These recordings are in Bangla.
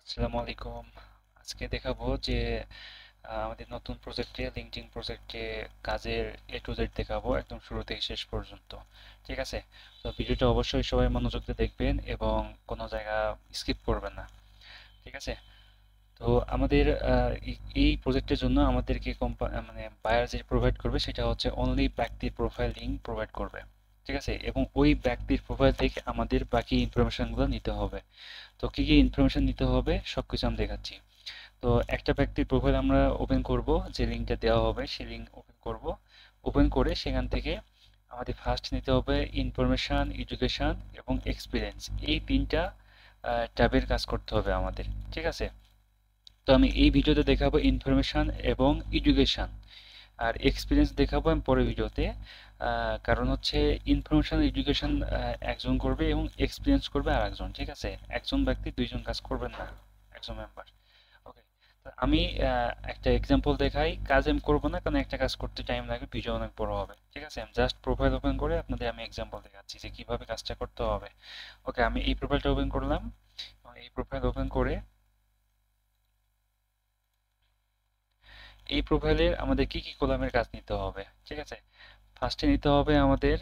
আসসালামু আলাইকুম। আজকে দেখাবো যে আমাদের নতুন প্রজেক্টে লিঙ্কডইন প্রজেক্টে কাজের এ টু জেড দেখাবো একদম শুরু থেকে শেষ পর্যন্ত। ঠিক আছে? তো ভিডিওটা অবশ্যই সবাই মনোযোগ দিয়ে দেখবেন এবং কোনো জায়গা স্কিপ করবেন না। ঠিক আছে? তো আমাদের এই প্রজেক্টের জন্য আমাদেরকে মানে বায়ার যে প্রোভাইড করবে সেটা হচ্ছে অনলি ব্যক্তির প্রোফাইল লিঙ্ক প্রোভাইড করবে। ঠিক আছে? এবং ওই ব্যক্তির প্রোফাইল থেকে আমাদের বাকি ইনফরমেশনগুলো নিতে হবে। তো কি কি ইনফরমেশন নিতে হবে সবকিছু আমি দেখাচ্ছি। তো একটা ব্যক্তির প্রোফাইল আমরা ওপেন করব, যে লিঙ্কটা দেওয়া হবে সেই লিঙ্ক ওপেন করব। ওপেন করে সেখান থেকে আমাদের ফার্স্ট নিতে হবে ইনফরমেশন, এডুকেশন এবং এক্সপিরিয়েন্স। এই তিনটা ট্যাবের কাজ করতে হবে আমাদের। ঠিক আছে? তো আমি এই ভিডিওতে দেখাবো ইনফরমেশন এবং এডুকেশন, আর এক্সপিরিয়েন্স দেখাবো আমি পরের ভিডিওতে। কারণ হচ্ছে ইনফরমেশন এডুকেশন একজন করবে এবং এক্সপিরিয়েন্স করবে আর একজন। ঠিক আছে? একজন ব্যক্তি দুইজন কাজ করবেন না, একজন মেম্বার। ওকে, তো আমি একটা এক্সাম্পল দেখাই। কাজ আমি করবো না কারণ একটা কাজ করতে টাইম লাগবে, ভিডিও অনেক বড় হবে। ঠিক আছে? আমি জাস্ট প্রোফাইল ওপেন করে আপনাদের আমি এক্সাম্পল দেখাচ্ছি যে কিভাবে কাজটা করতে হবে। ওকে, আমি এই প্রোফাইলটা ওপেন করলাম এবং এই প্রোফাইল ওপেন করে এই প্রোফাইলের আমাদের কি কি কলামের কাজ নিতে হবে। ঠিক আছে? ফার্স্টে নিতে হবে আমাদের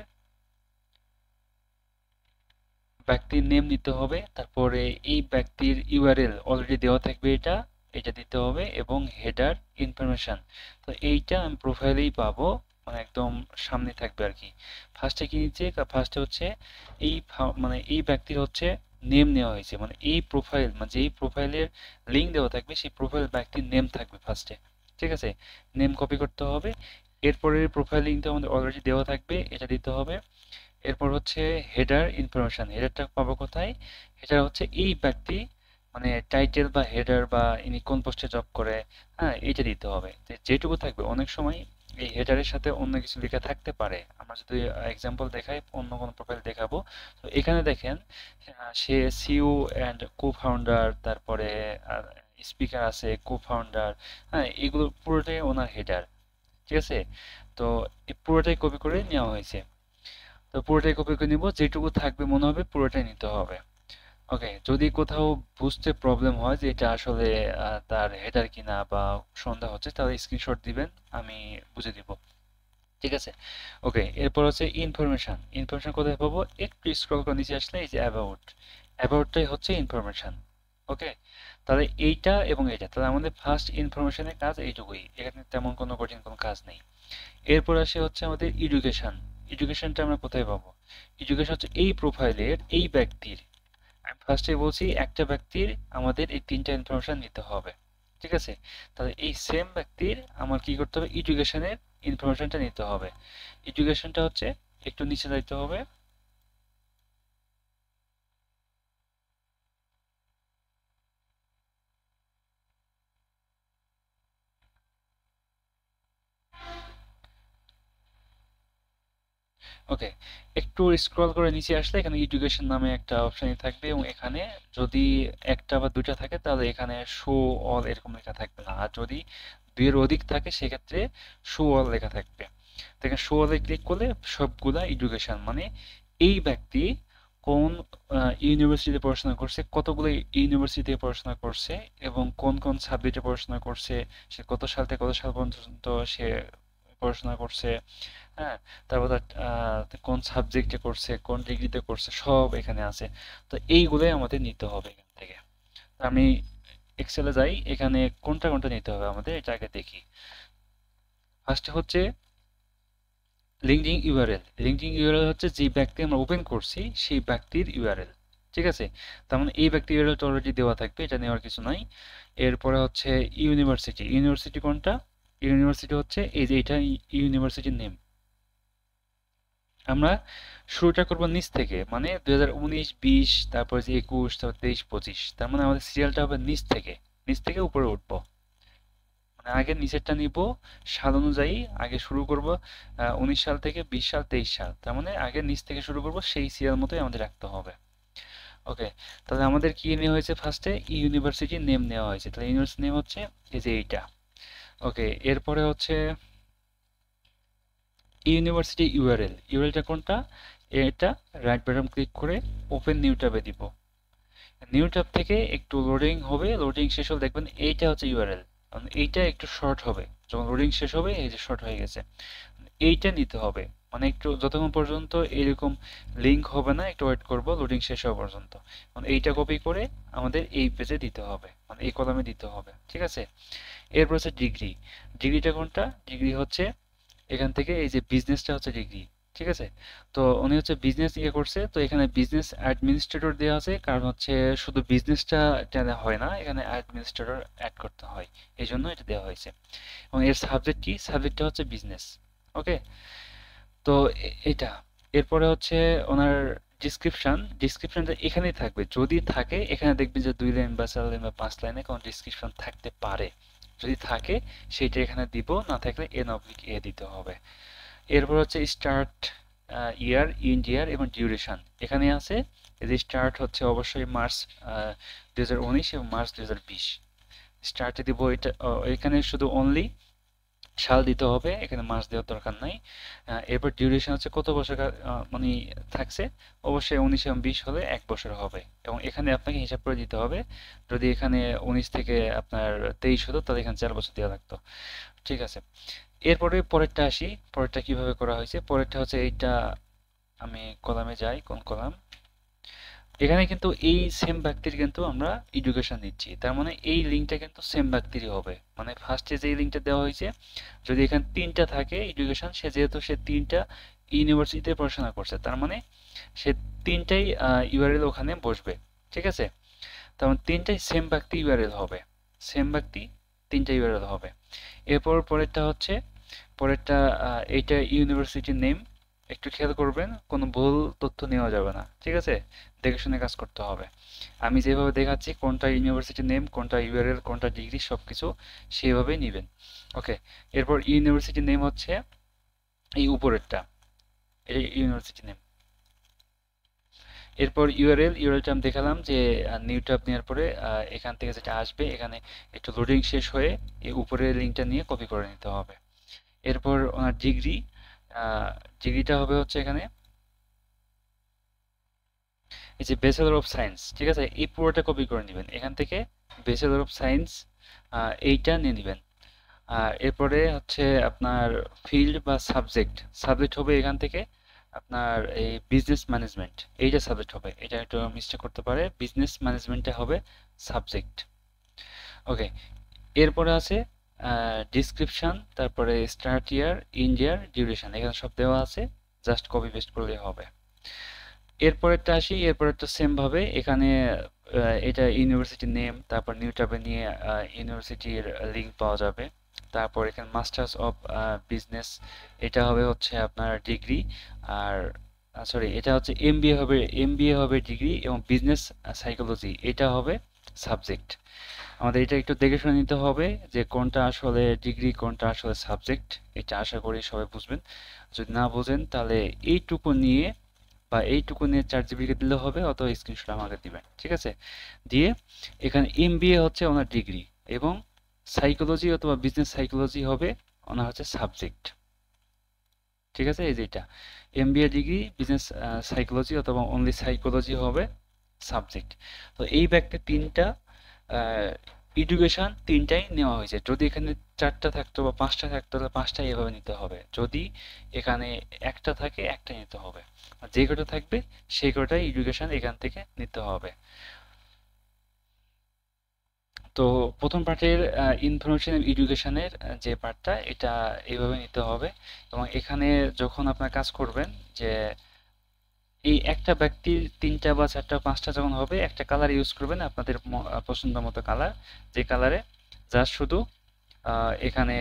ব্যক্তির নেম নিতে হবে, তারপরে এই ব্যক্তির ইউআরএল অলরেডি দেওয়া থাকবে, এটা এটা দিতে হবে এবং হেডার ইনফরমেশন। তো এইটা আমি প্রোফাইলেই পাবো, মানে একদম সামনে থাকবে আর কি। ফার্স্টে কি নিচ্ছে, ফার্স্টে হচ্ছে মানে এই ব্যক্তির হচ্ছে নেম নেওয়া হয়েছে, মানে এই প্রোফাইল মানে যেই প্রোফাইলের লিঙ্ক দেওয়া থাকবে সেই প্রোফাইল ব্যক্তির নেম থাকবে ফার্স্টে। ঠিক আছে? নেম কপি করতে হবে। এরপরে প্রোফাইল লিঙ্কটা আমাদের অলরেডি দেওয়া থাকবে, এটা দিতে হবে। এরপর হচ্ছে হেডার ইনফরমেশন। হেডারটা পাবো কোথায়? হেডার হচ্ছে এই ব্যক্তি, মানে টাইটেল বা হেডার বা ইনি কোন পোস্টে জব করে, হ্যাঁ এইটা দিতে হবে। যেটুকু থাকবে, অনেক সময় এই হেডারের সাথে অন্য কিছু লেখা থাকতে পারে। আমরা যদি এক্সাম্পল দেখাই, অন্য কোনো প্রোফাইল দেখাবো। তো এখানে দেখেন সে সিইও অ্যান্ড কো ফাউন্ডার, তারপরে স্পিকার আছে, কো ফাউন্ডার, হ্যাঁ এগুলো পুরোটাই ওনার হেডার। ঠিক আছে? তো এই পুরোটাই কপি করে নেওয়া হয়েছে। তো পুরোটাই কপি করে নিব, যেটুকু থাকবে মনে হবে পুরোটাই নিতে হবে। ওকে, যদি কোথাও বুঝতে প্রবলেম হয় যে এটা আসলে তার হেডার কিনা বা সন্দেহ হচ্ছে, তাহলে স্ক্রিনশট দিবেন, আমি বুঝে দিব। ঠিক আছে? ওকে, এরপর হচ্ছে ইনফরমেশন। ইনফরমেশন কোথায় পাবো? একটু স্ক্রল করে নিচে আসলে এই যে অ্যাবাউট, অ্যাবাউটটাই হচ্ছে ইনফরমেশন। ওকে, তাহলে এইটা এবং এইটা, তাহলে আমাদের ফার্স্ট ইনফরমেশনের কাজ এইটুকুই, এখানে তেমন কোনো কঠিন কোনো কাজ নেই। এরপর আসে হচ্ছে আমাদের এডুকেশন। এডুকেশনটা আমরা কোথায় পাবো? এডুকেশন হচ্ছে এই প্রোফাইলের এই ব্যক্তির, আমি ফার্স্টে বলছি একটা ব্যক্তির আমাদের এই তিনটা ইনফরমেশন নিতে হবে। ঠিক আছে? তাহলে এই সেম ব্যক্তির আমার কি করতে হবে? এডুকেশনের ইনফরমেশনটা নিতে হবে। এডুকেশনটা হচ্ছে একটু নিচে যাইতে হবে। ওকে, একটু স্ক্রল করে নিচে আসলে এখানে এডুকেশন নামে একটা অপশনই থাকবে এবং এখানে যদি একটা বা দুইটা থাকে তাহলে এখানে শো অল এরকম লেখা থাকবে না, আর যদি দুইয়ের অধিক থাকে সেক্ষেত্রে শো অল লেখা থাকবে। দেখেন শো অলে ক্লিক করলে সবগুলা এডুকেশন, মানে এই ব্যক্তি কোন ইউনিভার্সিটিতে পড়াশোনা করছে, কতগুলো ইউনিভার্সিটি থেকে পড়াশোনা করছে এবং কোন কোন সাবজেক্টে পড়াশোনা করছে, সে কত সাল থেকে কত সাল পর্যন্ত সে পড়াশোনা করছে, হ্যাঁ, তারপর তার কোন সাবজেক্টে করছে, কোন ডিগ্রিতে করছে, সব এখানে আছে। তো এইগুলোই আমাদের নিতে হবে এখান থেকে। আমি এক্সেলে যাই, এখানে কোনটা কোনটা নিতে হবে আমাদের এটা আগে দেখি। ফার্স্টে হচ্ছে লিঙ্কডিন ইউআরএল। লিঙ্কডিন ইউআরএল হচ্ছে যে ব্যক্তি আমরা ওপেন করছি সেই ব্যক্তির ইউআরএল। ঠিক আছে? তার মানে এই ব্যক্তির ইউআরএল অলরেডি দেওয়া থাকবে, এটা নেওয়ার কিছু নাই। এরপরে হচ্ছে ইউনিভার্সিটি। ইউনিভার্সিটি কোনটা? ইউনিভার্সিটি হচ্ছে এই যে এটা ইউনিভার্সিটির নেম। আমরা শুরুটা করব নিচ থেকে, মানে 2019, 20, তারপর যে 21, তারপর 23, 25, তার মানে আমাদের সিরিয়ালটা হবে নিচ থেকে, নিচ থেকে উপরে উঠবো। মানে আগে নিচেরটা নিব, সাল অনুযায়ী আগে শুরু করব 19 সাল থেকে 20 সাল, 23 সাল, তার মানে আগে নিচ থেকে শুরু করব, সেই সিরিয়াল মতোই আমাদের রাখতে হবে। ওকে, তাহলে আমাদের কি নেওয়া হয়েছে? ফার্স্টে ইউনিভার্সিটির নেম নেওয়া হয়েছে, তাহলে ইউনিভার্সিটি নেম হচ্ছে এই যে এইটা। ওকে, এরপরে হচ্ছে ইউনিভার্সিটি ইউআরএল। ইউআরএলটা কোনটা? এটা রাইট বাটন ক্লিক করে ওপেন নিউ ট্যাবে দিব। নিউ ট্যাব থেকে একটু লোডিং হবে, লোডিং শেষ হলে দেখবেন এইটা হচ্ছে ইউআরএল, এইটা একটু শর্ট হবে, যখন লোডিং শেষ হবে এই যে শর্ট হয়ে গেছে, এইটা নিতে হবে। মানে একটু যতক্ষণ পর্যন্ত এরকম লিংক হবে না একটু ওয়েট করব লোডিং শেষ হওয়া পর্যন্ত। মানে এইটা কপি করে আমাদের এই পেজে দিতে হবে, মানে এই কলামে দিতে হবে, ঠিক আছে। এরপর হচ্ছে ডিগ্রি। ডিগ্রিটা কোনটা? ডিগ্রি হচ্ছে এখান থেকে এই যে বিজনেসটা হচ্ছে ডিগ্রি, ঠিক আছে। তো উনি হচ্ছে বিজনেস ইয়ে করছে, তো এখানে বিজনেস অ্যাডমিনিস্ট্রেটর দেওয়া আছে, কারণ হচ্ছে শুধু বিজনেসটা এটা হয় না, এখানে অ্যাডমিনিস্ট্রেটর অ্যাড করতে হয়, এই জন্য এটা দেওয়া হয়েছে। এবং এর সাবজেক্ট কি? সাবজেক্টটা হচ্ছে বিজনেস। ওকে, তো এটা এরপরে হচ্ছে ওনার ডিসক্রিপশন। ডিসক্রিপশনটা এখানেই থাকবে, যদি থাকে এখানে দেখবেন যে 2 লাইন বা 4 লাইন বা 5 লাইনে কোনো ডিসক্রিপশন থাকতে পারে, যদি থাকে সেইটা এখানে দিব, না থাকলে এন অবলিক এ দিতে হবে। এরপর হচ্ছে স্টার্ট ইয়ার, ইন্ড ইয়ার এবং ডিউরেশন এখানে আছে। এই যে স্টার্ট হচ্ছে অবশ্যই মার্চ 2019 এবং মার্চ 2020 স্টার্টে দিব। এটা এখানে শুধু অনলি সাল দিতে হবে, এখানে মাস দেওয়ার দরকার নাই। এরপর ডিউরেশন হচ্ছে কত বছর মানে থাকছে, অবশ্যই 19 এবং 20 হলে 1 বছর হবে, এবং এখানে আপনাকে হিসাব করে দিতে হবে। যদি এখানে 19 থেকে আপনার 23 হতো তাহলে এখানে 4 বছর দেওয়া লাগতো, ঠিক আছে। এরপরে পরেরটা আসি, পরেরটা কিভাবে করা হয়েছে। পরেরটা হচ্ছে এইটা, আমি কলামে যাই, কোন কলাম, এখানে কিন্তু এই সেম ব্যক্তির কিন্তু আমরা এডুকেশন দিচ্ছি, তার মানে এই লিঙ্কটা কিন্তু সেম ব্যক্তিরই হবে। মানে ফার্স্টে যে লিঙ্কটা দেওয়া হয়েছে, যদি এখানে 3টা থাকে এডুকেশন, সে যেহেতু সে 3টা ইউনিভার্সিটিতে পড়াশোনা করছে, তার মানে সে 3টাই ইউআরএল ওখানে বসবে, ঠিক আছে। তার মানে 3টাই সেম ব্যক্তি ইউআরএল হবে, সেম ব্যক্তি 3টা ইউআরএল হবে। এরপর পরেরটা হচ্ছে, পরেরটা এইটা ইউনিভার্সিটির নেম, একটু খেয়াল করবেন কোনো ভুল তথ্য নেওয়া যাবে না, ঠিক আছে, দেখে শুনে কাজ করতে হবে। আমি যেভাবে দেখাচ্ছি কোনটা ইউনিভার্সিটির নেম, কোনটা ইউআরএল, কোনটা ডিগ্রি, সবকিছু সেইভাবেই নেবেন। ওকে, এরপর ইউনিভার্সিটির নেম হচ্ছে এই উপরেরটা, এই ইউনিভার্সিটি নেম। এরপর ইউআরএল, ইউআরএলটা আমি দেখালাম যে নিউ ট্যাব নেওয়ার পরে এখান থেকে যেটা আসবে, এখানে একটু লোডিং শেষ হয়ে এই উপরের লিঙ্কটা নিয়ে কপি করে নিতে হবে। এরপর ওনার ডিগ্রি, ডিগ্রিটা হবে হচ্ছে এখানে এই যে ব্যাচেলর অফ সায়েন্স, ঠিক আছে, এই পুরোটা কপি করে নেবেন এখান থেকে, ব্যাচেলর অফ সায়েন্স এইটা নিয়ে নেবেন। আর এরপরে হচ্ছে আপনার ফিল্ড বা সাবজেক্ট, সাবজেক্ট হবে এখান থেকে আপনার এই বিজনেস ম্যানেজমেন্ট, এইটা সাবজেক্ট হবে, এটা একটু মিস্টেক করতে পারে, বিজনেস ম্যানেজমেন্টে হবে সাবজেক্ট। ওকে, এরপরে আছে ডিসক্রিপশন, তারপরে স্টার্ট ইয়ার, ইন্ড ইয়ার, ডিউরেশন, এখানে সব দেওয়া আছে, জাস্ট কপি পেস্ট করলেই হবে। এরপরেরটা আসি, এরপরেরটা সেম ভাবে এখানে এটা ইউনিভার্সিটি নেম, তারপর নিউ ট্যাবে নিয়ে ইউনিভার্সিটির লিংক পাওয়া যাবে। তারপর এখানে মাস্টার্স অফ বিজনেস, এটা হবে হচ্ছে আপনার ডিগ্রি, আর সরি এটা হচ্ছে এমবিএ হবে, এমবিএ হবে ডিগ্রি, এবং বিজনেস সাইকোলজি এটা হবে সাবজেক্ট। আমাদের এটা একটু দেখে শুনে নিতে হবে যে কোনটা আসলে ডিগ্রি, কোনটা আসলে সাবজেক্ট, এটা আশা করি সবাই বুঝবেন। যদি না বোঝেন তাহলে এইটুকু নিয়ে বা এইটুকু নিয়ে ChatGPT কে দিলে হবে, অথবা স্ক্রিনশট আমাকে দিবেন, ঠিক আছে। দিয়ে এখানে এমবিএ হচ্ছে ওনার ডিগ্রি, এবং সাইকোলজি অথবা বিজনেস সাইকোলজি হবে ওনার হচ্ছে সাবজেক্ট, ঠিক আছে। এই যে এটা এমবিএ ডিগ্রি, বিজনেস সাইকোলজি অথবা অনলি সাইকোলজি হবে সাবজেক্ট। তো এই ব্যক্তি 3টা এডুকেশন 3টাই নেওয়া হয়েছে। যদি এখানে 4টা থাকতো বা 5টা থাকতো তাহলে 5টাই এভাবে নিতে হবে, যদি এখানে একটা থাকে একটা নিতে হবে, আর যে কটা থাকবে সেই কটাই এডুকেশন এখান থেকে নিতে হবে। তো প্রথম পার্টের ইনফরমেশন এডুকেশনের যে পার্টটা, এটা এইভাবে নিতে হবে। এবং এখানে যখন আপনার কাজ করবেন যে এই একটা ব্যক্তির 3টা বা 4টা 5টা যখন হবে, একটা কালার ইউজ করবেন আপনাদের পছন্দ মতো কালার, যে কালারে জাস্ট শুধু এখানে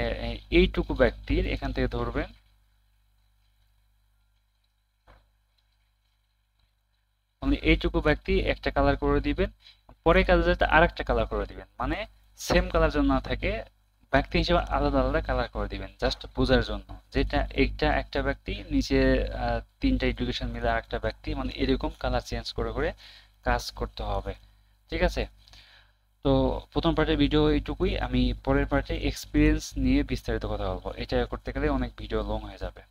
এইটুকু ব্যক্তির এখান থেকে ধরবেন, এইটুকু ব্যক্তি একটা কালার করে দিবেন, পরে কালারটা আরেকটা কালার করে দিবেন, মানে সেম কালার যেন না থাকে, ব্যক্তি হিসেবে আলাদা আলাদা কালার করে দিবেন, জাস্ট বোঝার জন্য, যেটা এইটা একটা ব্যক্তি, নিচে 3টা এডুকেশন মিলে আরেকটা ব্যক্তি, মানে এরকম কালার চেঞ্জ করে করে কাজ করতে হবে, ঠিক আছে। তো প্রথম পার্টের ভিডিও এইটুকুই, আমি পরের পার্টে এক্সপিরিয়েন্স নিয়ে বিস্তারিত কথা বলবো, এটা করতে গেলে অনেক ভিডিও লং হয়ে যাবে।